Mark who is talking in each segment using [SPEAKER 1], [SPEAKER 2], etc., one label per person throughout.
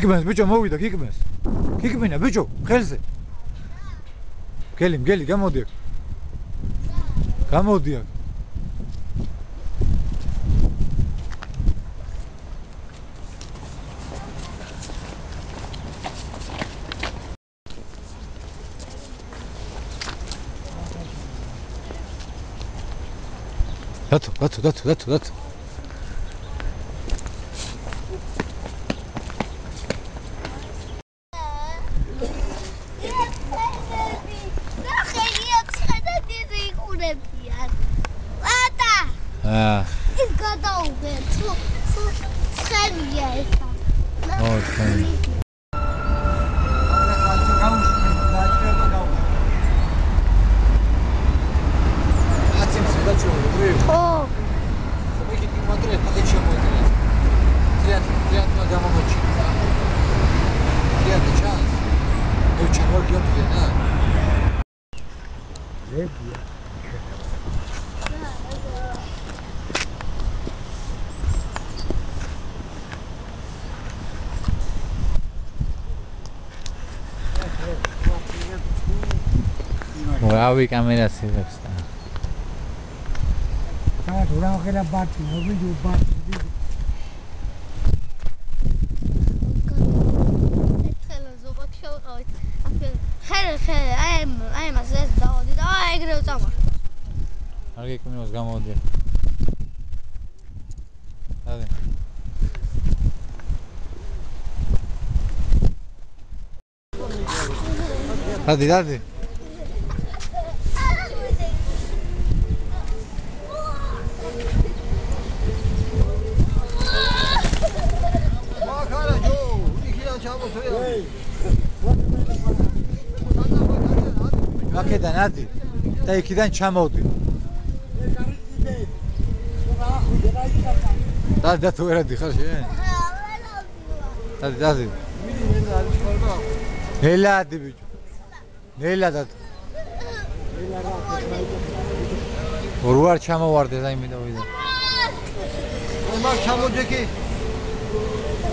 [SPEAKER 1] Kikmez bicho mოვიდა kikmez. Kikmiნა bicho ხელზე. Geli გამოდი აქ. გამოდი აქ. Datu.
[SPEAKER 2] It's got over to Schengen.
[SPEAKER 1] Ravი კამერას იღებს და.
[SPEAKER 3] რა ხელა ბარტი, ვიდეო ბარტი.
[SPEAKER 2] ეთქელა ზოგად შევყავით. ხერე, აი მას ეს დავოდი და ეგრევე წამარ.
[SPEAKER 1] არ გეკმევს გამოვდი. დადი. აქედან ადი და იქიდან ჩამოვდი. და თუ ვერ ადი ხარ შენ? დადი. ნელა ადი ბიჭო. ნელა და რო არ ჩამოვარდეს აი მე და ვიდა.
[SPEAKER 3] აი მაგ ჩამოჯექი.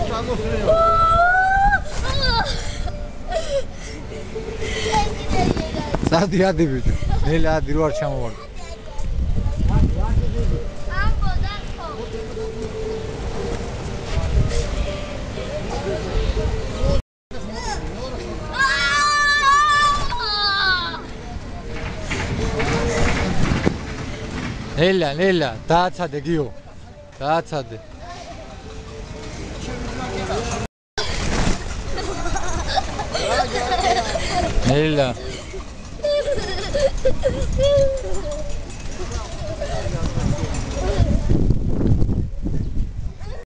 [SPEAKER 3] ჩამოსრეო.
[SPEAKER 1] დადი ბიჭო. ნელა ადი რო არ ჩამოვარდეს. ნელა, დააცადე გიო. დააცადე. ნელა.